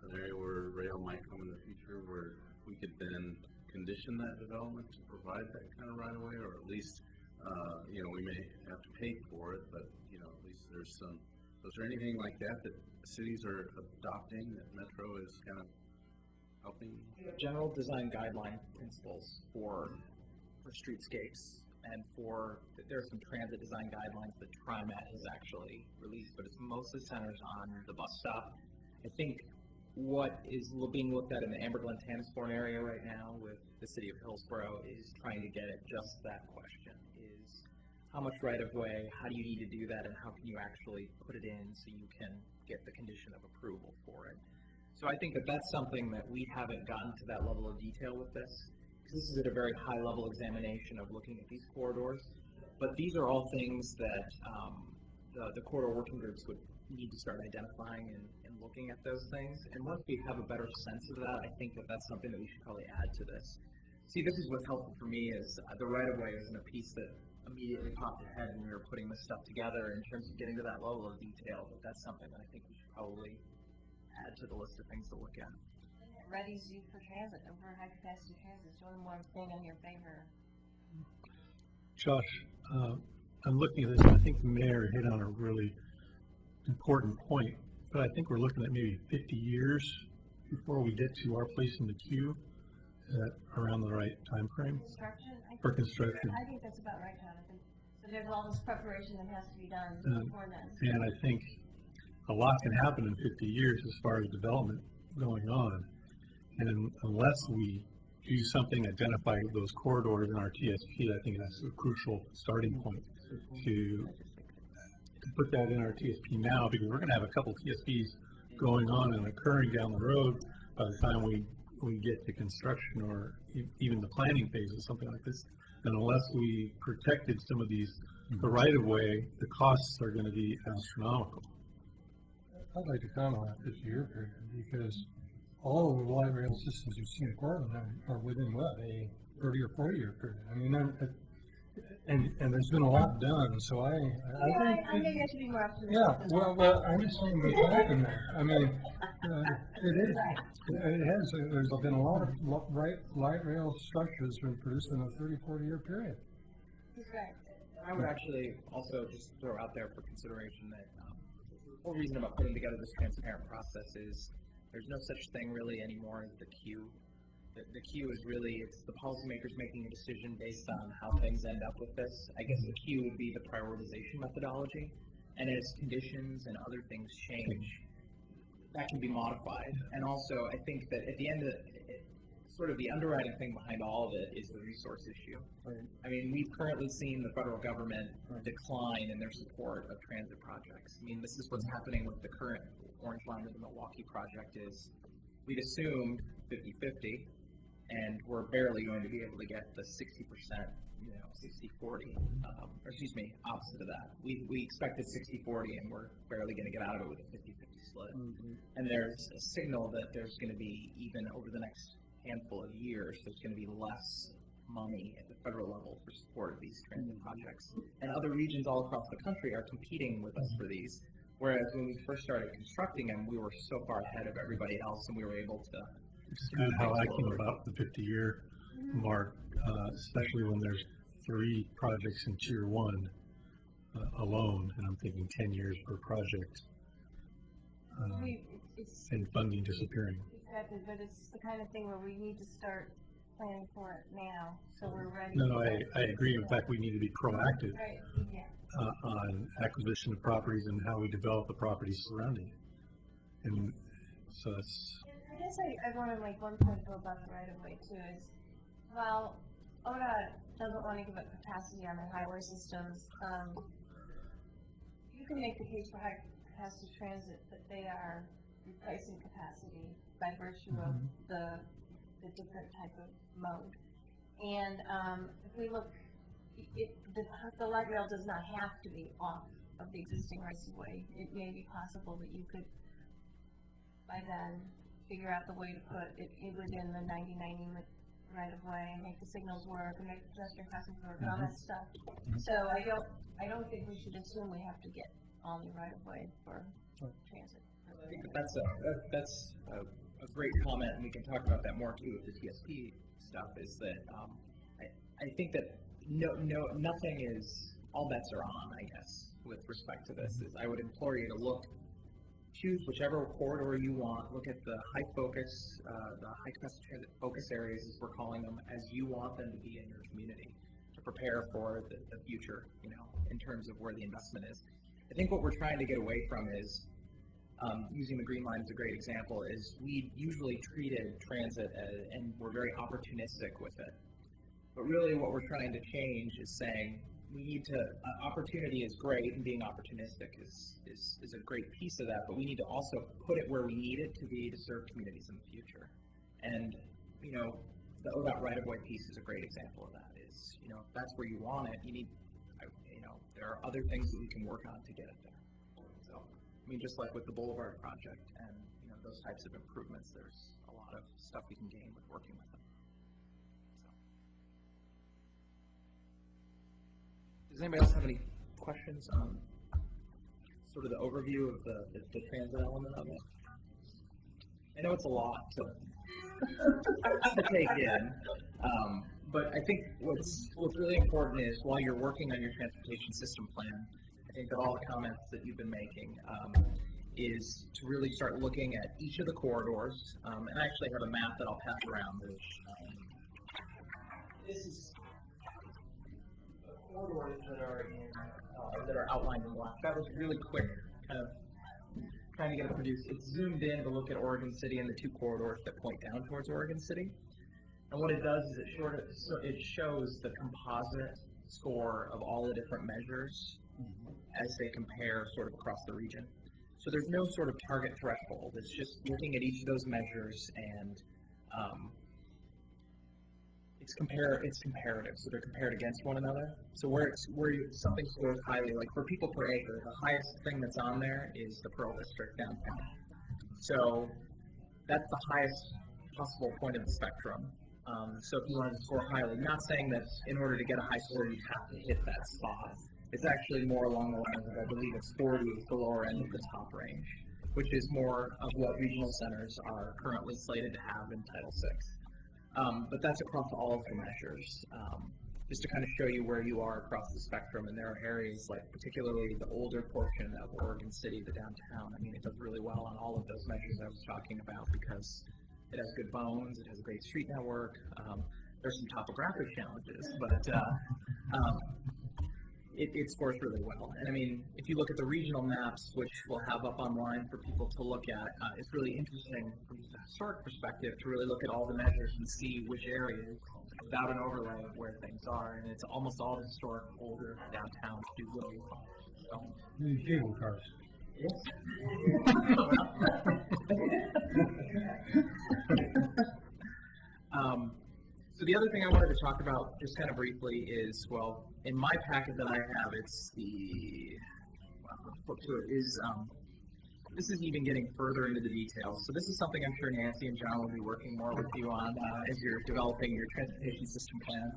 an area where rail might come in the future, where we could then condition that development to provide that kind of right of way, or at least, we may have to pay for it, but, at least there's some. So is there anything like that cities are adopting that Metro is kind of helping? General design guideline principles for streetscapes, and there are some transit design guidelines that TriMet has actually released, but it's mostly centered on the bus stop. I think what is being looked at in the Amber Glen Tannisbourne area right now with the city of Hillsborough is trying to get at just that question, is how much right-of-way, how do you need to do that, and how can you actually put it in so you can get the condition of approval for it. So I think that that's something that we haven't gotten to that level of detail with this, because this is at a very high-level examination of looking at these corridors. But these are all things that the corridor working groups would need to start identifying and looking at those things. And once we have a better sense of that, I think that that's something that we should probably add to this. See, this is what's helpful for me, is the right-of-way isn't a piece that immediately popped ahead when we were putting this stuff together in terms of getting to that level of detail, but that's something that I think we should probably add to the list of things to look at. Ready's used for transit, over high-capacity transit, is one more thing in your favor. Josh, I'm looking at this, and I think the mayor hit on a really important point, but I think we're looking at maybe 50 years before we get to our place in the queue around the right time frame. For construction. I think that's about right, Jonathan. So there's all this preparation that has to be done before then. And I think a lot can happen in 50 years as far as development going on. And unless we do something, identify those corridors in our TSP, I think that's a crucial starting point to put that in our TSP now, because we're going to have a couple TSPs going on and occurring down the road by the time we get to construction or even the planning phase of something like this. And unless we protected some of these, the right of way, the costs are going to be astronomical. I'd like to comment on that 50-year period, because all of the light rail systems you've seen in Portland are within what, a 30 or 40-year period. I mean, and there's been a lot done, so I think. I think I should be more optimistic. Yeah, well, I'm just saying what's happened there. I mean, it has, there's been a lot of light rail structures been produced in a 30, 40-year period. He's right. I would actually also just throw out there for consideration that the whole reason about putting together this transparent process is there's no such thing really anymore as the queue. The queue is really, it's the policymakers making a decision based on how things end up with this. I guess the queue would be the prioritization methodology, and as conditions and other things change, that can be modified. And also, I think that at the end of it, sort of the underwriting thing behind all of it is the resource issue. Right. I mean, we've currently seen the federal government decline in their support of transit projects. I mean, this is what's happening with the current Orange Line of the Milwaukee project is we'd assumed 50-50, and we're barely going to be able to get the 60%, 60-40, or excuse me, opposite of that. We expected 60-40, and we're barely going to get out of it with a 50-50 split. Mm-hmm. And there's a signal that there's going to be, even over the next handful of years, there's going to be less money at the federal level for support of these transit projects. And other regions all across the country are competing with us for these. Whereas when we first started constructing them, we were so far ahead of everybody else, and we were able to. It's kind of how I came about the 50-year mark, especially when there's 3 projects in Tier 1 alone, and I'm thinking 10 years per project, and funding disappearing. Exactly, but it's the kind of thing where we need to start planning for it now, so we're ready. No, I agree. In fact, we need to be proactive Right. Yeah. On acquisition of properties and how we develop the properties surrounding it. And so that's. I guess I want to make one point though about the right of way too is, while ODOT doesn't want to give up capacity on their highway systems, you can make the case for high capacity transit that they are replacing capacity by virtue of the different type of mode. And if we look, the light rail does not have to be off of the existing rights of way. It may be possible that you could, by then, figure out the way to put it within the 90-90 right of way and make the signals work and make the pedestrian crossings work and all that stuff. So I don't think we should assume we have to get all the right of way for transit. I think that's a great comment, and we can talk about that more too with the TSP stuff. Is that I think that nothing is, all bets are on, I guess, with respect to this. Is I would implore you to choose whichever corridor you want, look at the high focus, the high capacity transit focus areas, as we're calling them, as you want them to be in your community to prepare for the future, in terms of where the investment is. I think what we're trying to get away from is, using the Green Line as a great example, is we usually treated transit and we're very opportunistic with it. But really what we're trying to change is saying we need to, opportunity is great, and being opportunistic is a great piece of that, but we need to also put it where we need it to be to serve communities in the future. And, the ODOT right-of-way piece is a great example of that. Is, if that's where you want it, you need, there are other things that we can work on to get it there. So, just like with the Boulevard project and, those types of improvements, there's a lot of stuff we can gain with working with them. So. Does anybody else have any questions on sort of the overview of the transit element of it? I know it's a lot to take in, but I think what's really important is while you're working on your transportation system plan, I think that all the comments that you've been making is to really start looking at each of the corridors, and I actually have a map that I'll pass around. This is corridors that are outlined in black. That was a really quick kind of trying to get it produced. It's zoomed in to look at Oregon City and the two corridors that point down towards Oregon City. And what it does is it shows the composite score of all the different measures as they compare sort of across the region. So there's no sort of target threshold. It's just looking at each of those measures and it's comparative. So they're compared against one another. So where something scores highly, like for people per acre, the highest thing that's on there is the Pearl District downtown. So that's the highest possible point of the spectrum. So if you wanted to score highly, not saying that in order to get a high score you have to hit that spot. It's actually more along the lines of, I believe it's 40 is the lower end of the top range, which is more of what regional centers are currently slated to have in Title VI. But that's across all of the measures, just to kind of show you where you are across the spectrum. And there are areas like particularly the older portion of Oregon City, the downtown. I mean, it does really well on all of those measures I was talking about because it has good bones, it has a great street network. There's some topographic challenges, but it scores really well. And I mean, if you look at the regional maps, which we'll have up online for people to look at, it's really interesting from a historic perspective to really look at all the measures and see which areas, without an overlay of where things are. And it's almost all historic, older downtowns do really well. So, New cable cars. yes. So the other thing I wanted to talk about just kind of briefly is, well, in my packet that I have, it's this is even getting further into the details. So this is something I'm sure Nancy and John will be working more with you on as you're developing your transportation system plan.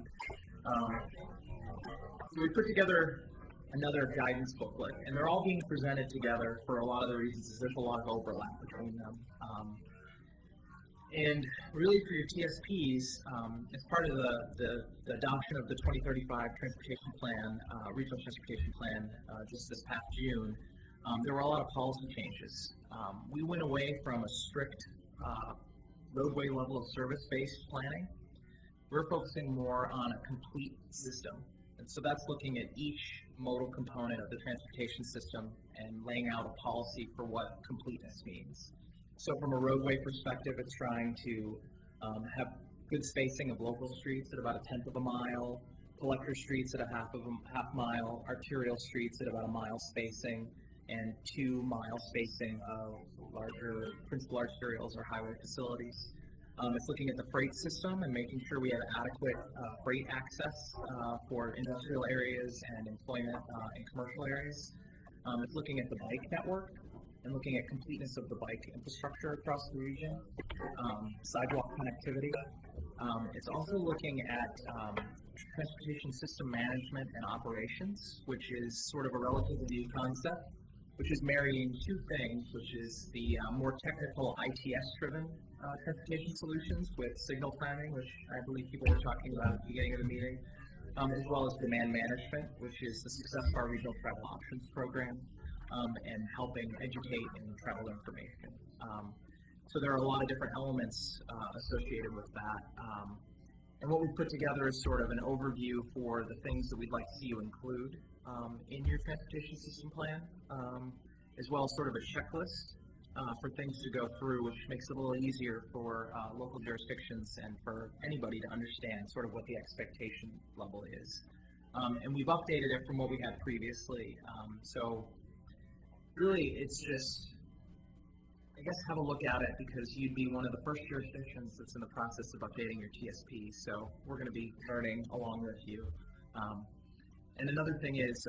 So we put together another guidance booklet, and they're all being presented together for a lot of the reasons is there's a lot of overlap between them. And really for your TSPs, as part of the adoption of the 2035 Transportation Plan, Regional Transportation Plan, just this past June, there were a lot of policy changes. We went away from a strict roadway level of service-based planning. We're focusing more on a complete system. And so that's looking at each modal component of the transportation system and laying out a policy for what completeness means. So from a roadway perspective, it's trying to have good spacing of local streets at about a 1/10 of a mile, collector streets at a half mile, arterial streets at about a mile spacing, and 2 mile spacing of larger principal arterials or highway facilities. It's looking at the freight system and making sure we have adequate freight access for industrial areas and employment in commercial areas. It's looking at the bike network and looking at completeness of the bike infrastructure across the region, sidewalk connectivity. It's also looking at transportation system management and operations, which is sort of a relatively new concept, which is marrying two things, which is the more technical ITS-driven transportation solutions with signal planning, which I believe people were talking about at the beginning of the meeting, as well as demand management, which is the success of our regional travel options program, and helping educate in travel information. So there are a lot of different elements associated with that. And what we've put together is sort of an overview for the things that we'd like to see you include in your transportation system plan, as well as sort of a checklist for things to go through, which makes it a little easier for local jurisdictions and for anybody to understand sort of what the expectation level is. And we've updated it from what we had previously. So really, it's just, I guess, have a look at it because you'd be one of the first jurisdictions that's in the process of updating your TSP. So we're going to be learning along with you. And another thing is,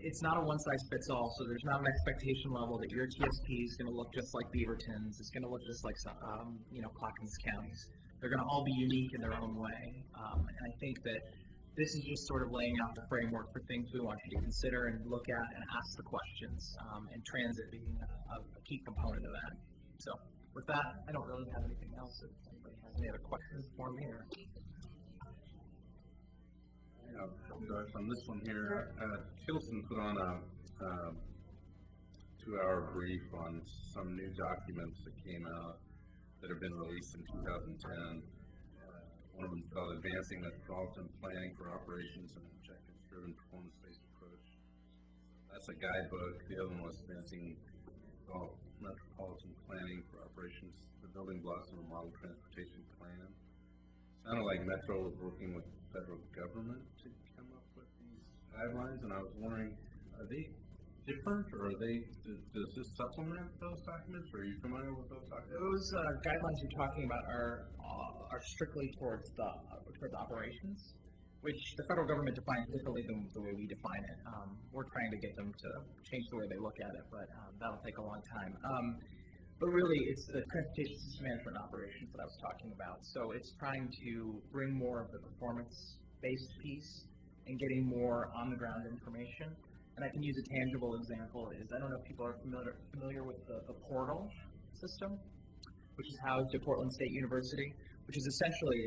it's not a one-size-fits-all. So there's not an expectation level that your TSP is going to look just like Beaverton's. It's going to look just like Clackamas counties. They're going to all be unique in their own way. And I think that this is just sort of laying out the framework for things we want you to consider and look at and ask the questions, and transit being a key component of that. So with that, I don't really have anything else. If anybody has any other questions for me, or on this one here, Tilson put on a 2-hour brief on some new documents that came out that have been released in 2010. One of them is called Advancing Metropolitan Planning for Operations and Objectives-Driven Performance-Based Approach. That's a guidebook. The other one was advancing metropolitan planning for operations, the building blocks of a model transportation plan. Sounded like Metro was working with the federal government to come up with these guidelines, and I was wondering, are they different, or does this supplement those documents, or are you familiar with those documents? Those guidelines you're talking about are strictly towards operations, which the federal government defines differently than the way we define it. We're trying to get them to change the way they look at it, but that'll take a long time. But really, it's the transportation system management operations that I was talking about. So it's trying to bring more of the performance-based piece and getting more on-the-ground information. And I can use a tangible example. I don't know if people are familiar with the portal system, which is housed at Portland State University, which is essentially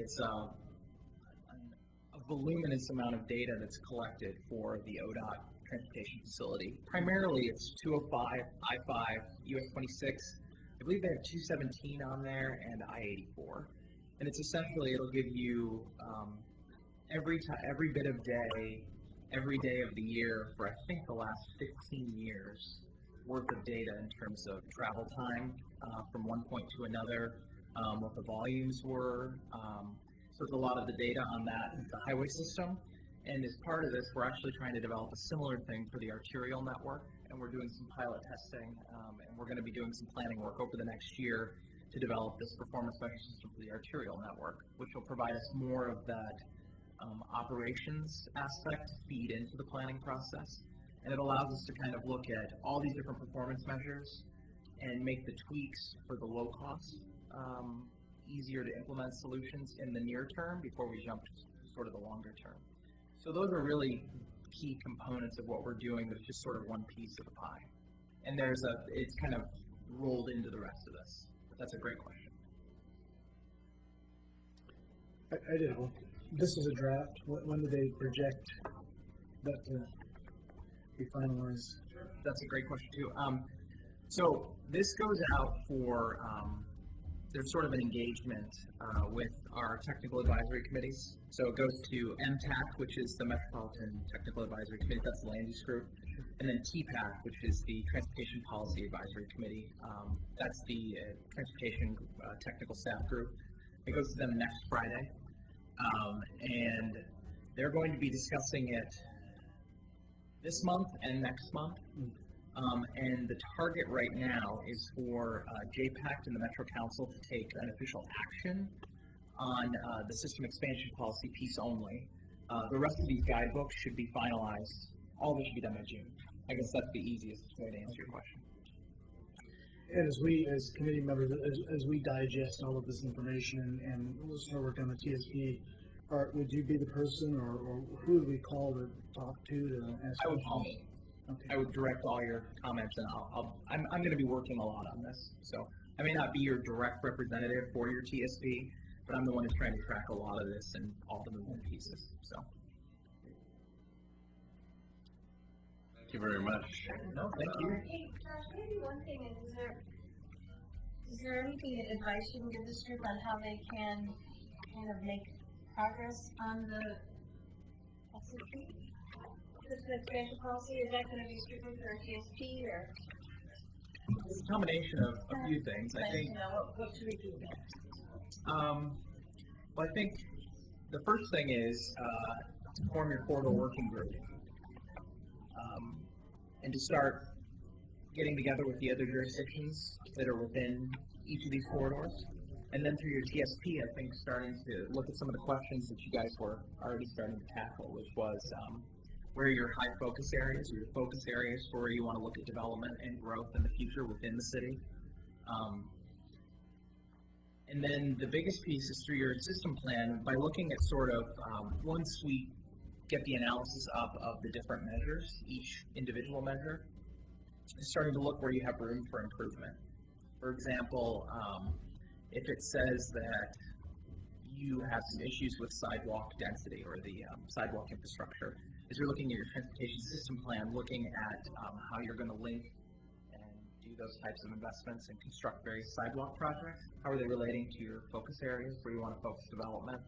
a voluminous amount of data that's collected for the ODOT transportation facility. Primarily, it's 205, I-5, US 26. I believe they have 217 on there and I-84. And it's essentially, it'll give you every bit of day, every day of the year for I think the last 15 years worth of data in terms of travel time from one point to another, what the volumes were. So there's a lot of the data on that, the highway system. And as part of this, we're actually trying to develop a similar thing for the arterial network. And we're doing some pilot testing, and we're going to be doing some planning work over the next year to develop this performance measure system for the arterial network, which will provide us more of that operations aspect to feed into the planning process. And it allows us to kind of look at all these different performance measures and make the tweaks for the low cost easier to implement solutions in the near term before we jump to sort of the longer term. So those are really key components of what we're doing. There's just sort of one piece of the pie. And it's kind of rolled into the rest of this. But that's a great question. I did. Well, this is a draft. When do they project that to be finalized? That's a great question too. So this goes out for, there's sort of an engagement with our technical advisory committees. So it goes to MTAC, which is the Metropolitan Technical Advisory Committee, that's the land use group, and then TPAC, which is the Transportation Policy Advisory Committee. That's the Transportation Technical Staff Group. It goes to them next Friday. And they're going to be discussing it this month and next month. And the target right now is for JPAC and the Metro Council to take an official action on the system expansion policy piece only. The rest of these guidebooks should be finalized. All of it should be done by June. I guess that's the easiest way to answer your question. And as we, as committee members, as we digest all of this information and we'll start working on the TSP, would you be the person, or who would we call to talk to ask I would questions? call me. Okay. I would direct all your comments, and I'm going to be working a lot on this. So I may not be your direct representative for your TSP, but I'm the one who's trying to track a lot of this and all the moving pieces. So. Thank you very much. No, thank you. Hey, Josh, maybe one thing is there anything advice you can give this group on how they can kind of make progress on the SCP? System expansion policy, is that going to be strictly for TSP or? It's a combination of a few things. I think. What should we do next? Well, I think the first thing is to form your corridor working group, and to start getting together with the other jurisdictions that are within each of these corridors. And then through your TSP, I think starting to look at some of the questions that you guys were already starting to tackle, which was where are your high focus areas, or your focus areas for where you want to look at development and growth in the future within the city. And then the biggest piece is through your system plan, by looking at sort of once we get the analysis up of the different measures, each individual measure, starting to look where you have room for improvement. For example, if it says that you have some issues with sidewalk density or the sidewalk infrastructure, as you're looking at your transportation system plan, looking at how you're going to link and do those types of investments and construct various sidewalk projects, how are they relating to your focus areas where you want to focus development,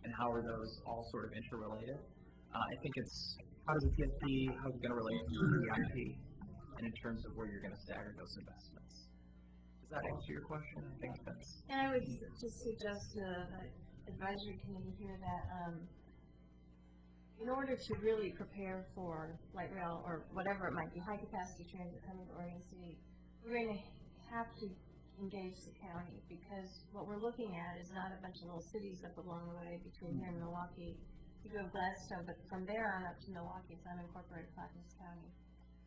and how are those all sort of interrelated? I think it's how does the TSP, how's it going to relate to the EIP, and in terms of where you're going to stagger those investments. Does that answer your question? I think that's. And I would just suggest the advisory committee here that in order to really prepare for light rail or whatever it might be, high capacity transit coming to Oregon City, we're going to have to engage the county, because what we're looking at is not a bunch of little cities up along the way between here and Milwaukee. You go to Gladstone, but from there on up to Milwaukee, it's unincorporated Clackamas County.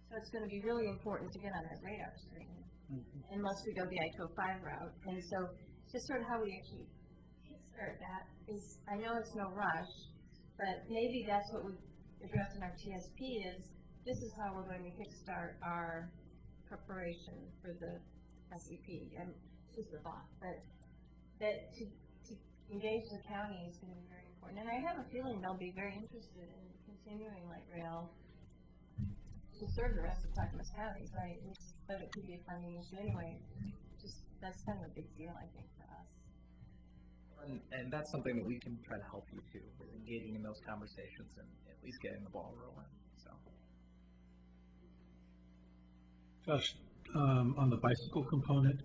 So it's going to be really important to get on that radar screen, unless we go the I-205 route. And so just sort of how we actually kickstart that is, I know it's no rush, but maybe that's what we address in our TSP is, this is how we're going to kickstart our preparation for the SEP. And it's just a thought, but that to engage the county is going to be very important. And I have a feeling they'll be very interested in continuing light rail to serve the rest of Clackamas County, right? But it could be a funding issue anyway. Just, that's kind of a big deal, I think, for us. And that's something that we can try to help you too, with engaging in those conversations and at least getting the ball rolling. So, Josh, on the bicycle component,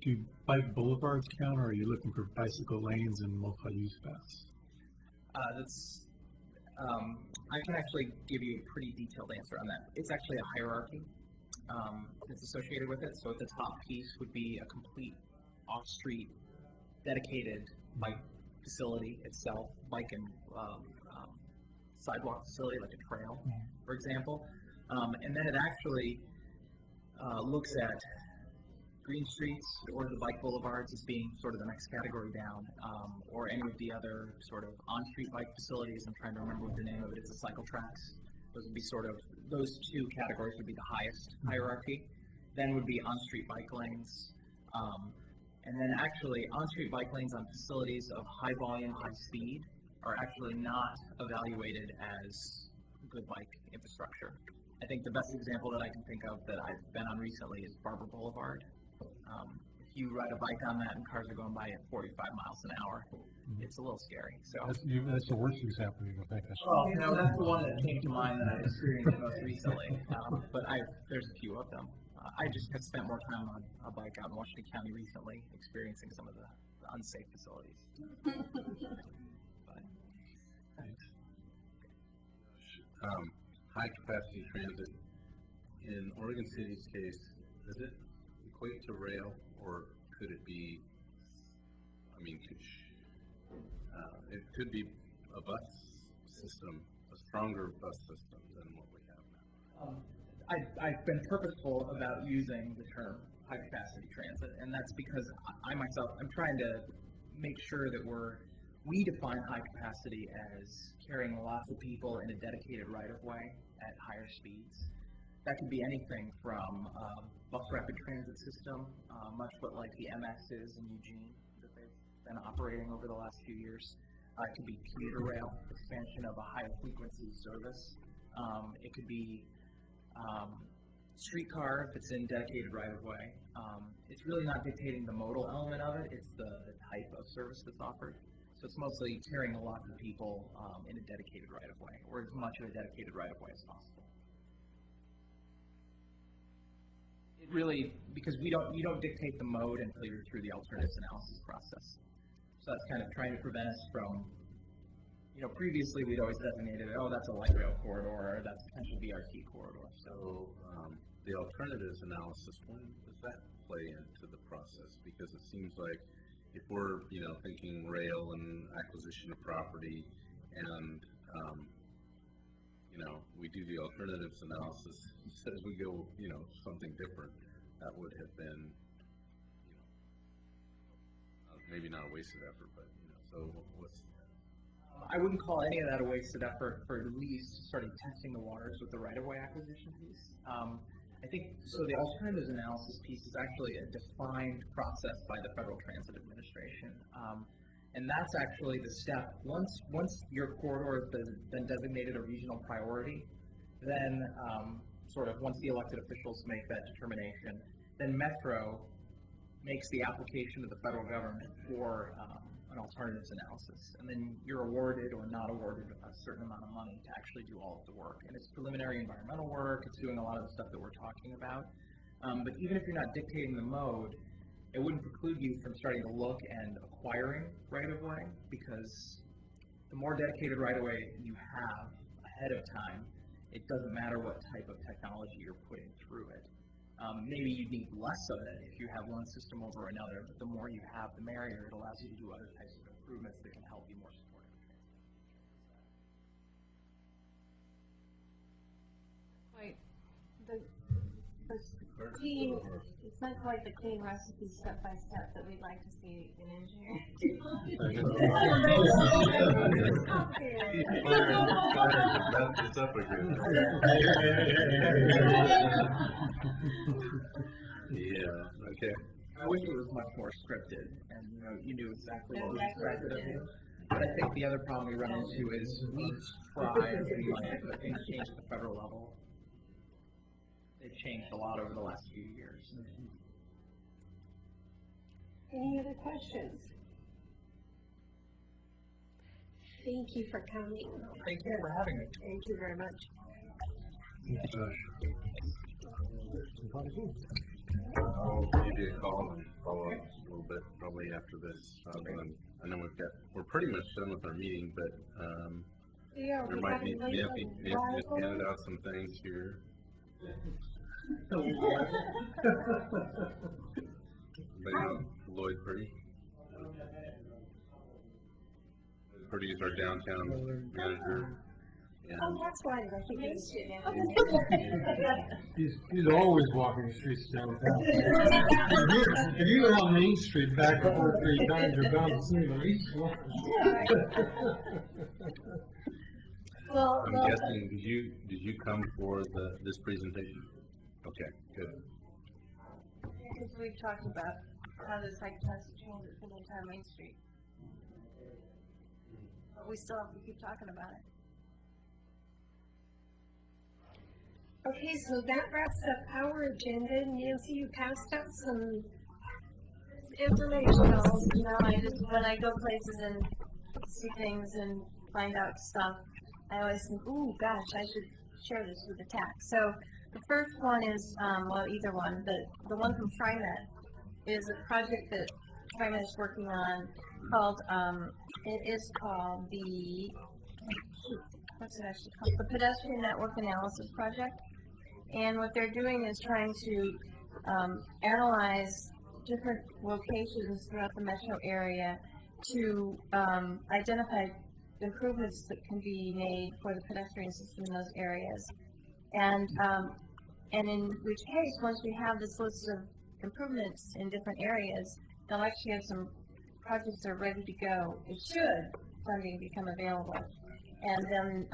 do bike boulevards count, or are you looking for bicycle lanes and multi-use paths? I can actually give you a pretty detailed answer on that. It's actually a hierarchy that's associated with it. So at the top piece would be a complete off-street dedicated bike facility itself, bike and sidewalk facility like a trail, for example. And then it actually looks at green streets or the bike boulevards as being sort of the next category down, or any of the other sort of on-street bike facilities. I'm trying to remember what the name of it is, the cycle tracks. Those would be sort of, those two categories would be the highest hierarchy. Then would be on-street bike lanes. And then actually on-street bike lanes on facilities of high volume, high speed are actually not evaluated as good bike infrastructure. I think the best example that I can think of that I've been on recently is Barber Boulevard. If you ride a bike on that and cars are going by at 45 miles an hour, it's a little scary. So That's the worst example you can think of. well, you know, that's the one that came to mind that I experienced most recently. But there's a few of them. I just have spent more time on a bike out in Washington County recently, experiencing some of the unsafe facilities. But, High capacity transit, in Oregon City's case, does it equate to rail, or could it be, I mean, it could be a bus system, a stronger bus system than what we have now? I've been purposeful about using the term high capacity transit, and that's because I myself, I'm trying to make sure that we define high capacity as carrying lots of people in a dedicated right of way at higher speeds. That could be anything from bus rapid transit system, much like the MS is in Eugene that they've been operating over the last few years. It could be commuter rail, expansion of a high frequency service. It could be streetcar if it's in dedicated right of way. It's really not dictating the modal element of it, it's the type of service that's offered. So it's mostly carrying a lot of people in a dedicated right of way, or as much of a dedicated right of way as possible. It really, because you don't dictate the mode until you're through the alternatives analysis process. So that's kind of trying to prevent us from, previously we'd always designated, that's a light rail corridor, or that's a potential BRT corridor. So the alternatives analysis, when does that play into the process? Because it seems like if we're, thinking rail and acquisition of property, and we do the alternatives analysis, says we go, something different, that would have been, maybe not a wasted effort, but so what's I wouldn't call any of that a wasted effort for at least starting testing the waters with the right-of-way acquisition piece. I think, so the alternatives analysis piece is actually a defined process by the Federal Transit Administration. And that's actually the step, once your corridor has been designated a regional priority, then once the elected officials make that determination, then Metro makes the application to the federal government for an an alternatives analysis, and then you're awarded or not awarded a certain amount of money to actually do all of the work. And it's preliminary environmental work, it's doing a lot of the stuff that we're talking about. But even if you're not dictating the mode, it wouldn't preclude you from starting to look and acquiring right-of-way, because the more dedicated right-of-way you have ahead of time, it doesn't matter what type of technology you're putting through it. Maybe you need less of it if you have one system over another, but the more you have, the merrier. It allows you to do other types of improvements that can help be more supportive. Quite the clean, it's not quite the clean recipe step by step that we'd like to see in engineering. Yeah, okay. I wish it was much more scripted, and you knew exactly what was expected of you. But I think the other problem we run into is we try and do money, but things change at the federal level. They've changed a lot over the last few years. Any other questions? Thank you for coming. Thank you for having me. Thank you very much. I'll give you a call and follow up a little bit probably after this. I know we're pretty much done with our meeting, but Yeah, there we might have be, a yeah, link if you on just handed out some things here. Anybody know Lloyd Purdy? Purdy is our downtown manager. Oh, that's why I recognize you. He's always walking the streets downtown. If you go on Main Street back up 3 times, you're bound to see him. He's Well, I'm guessing, did you come for this presentation? Okay, good. Because we've talked about how the site has to change it for the entire Main Street. But we still have to keep talking about it. okay, so that wraps up our agenda. Nancy, you passed out some information. When I go places and see things and find out stuff, I always think, ooh, gosh, I should share this with the TAC. So the first one is, either one. The one from TriMet is a project that TriMet is working on called, what's it actually called? The Pedestrian Network Analysis Project. And what they're doing is trying to analyze different locations throughout the metro area to identify improvements that can be made for the pedestrian system in those areas. And in which case, once we have this list of improvements in different areas, they'll actually have some projects that are ready to go. It should funding become available. And then,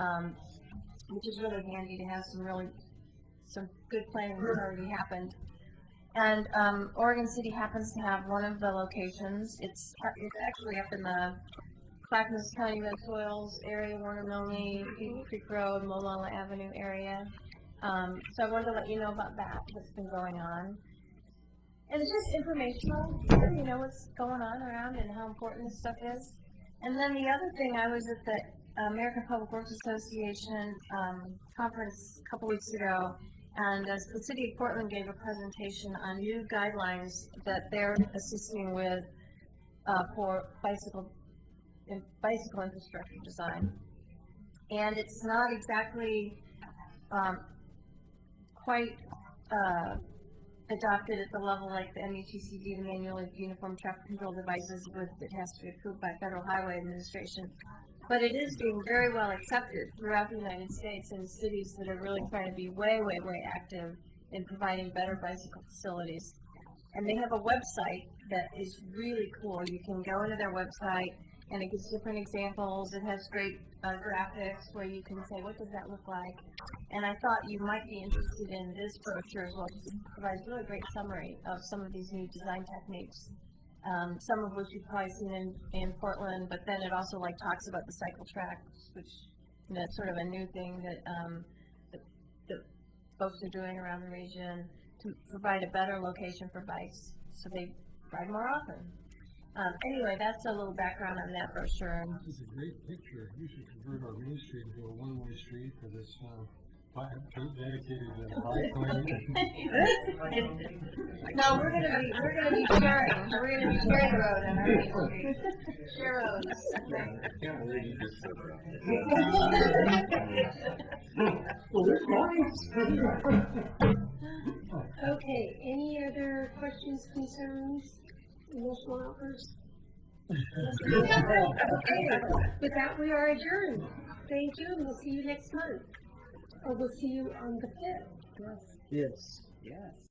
which is really handy to have some good planning that's already happened. And Oregon City happens to have one of the locations. It's actually up in the Clackamas County Red Soils area, Warner Milne, Beaver Creek Road, Molalla Avenue area. So I wanted to let you know about that, what's been going on. And it's just informational, you know what's going on around and how important this stuff is. And then the other thing, I was at the American Public Works Association conference a couple weeks ago, and the City of Portland gave a presentation on new guidelines that they're assisting with for bicycle infrastructure design. And it's not exactly quite adopted at the level like the MUTCD, the Manual of Uniform Traffic Control Devices, that has to be approved by Federal Highway Administration. But it is being very well accepted throughout the United States in cities that are really trying to be way, way, way active in providing better bicycle facilities. And they have a website that is really cool. You can go into their website and it gives different examples. It has great graphics where you can say, what does that look like? And I thought you might be interested in this brochure as well, because it provides a really great summary of some of these new design techniques. Some of which you've probably seen in Portland, but then it also talks about the cycle tracks, which that's sort of a new thing that folks are doing around the region to provide a better location for bikes so they ride more often. Anyway, that's a little background on that brochure. This is a great picture. You should convert our main street into a one-way street for this, dedicated to bike lane. No, we're gonna be sharing. We're gonna be sharing the road on our main street. Share roads. I can't believe you just said that. Okay, any other questions, concerns, emotional outbursts? Okay, with that, we are adjourned. Thank you, and we'll see you next month. Or we'll see you on the 5th. Yes. Yes.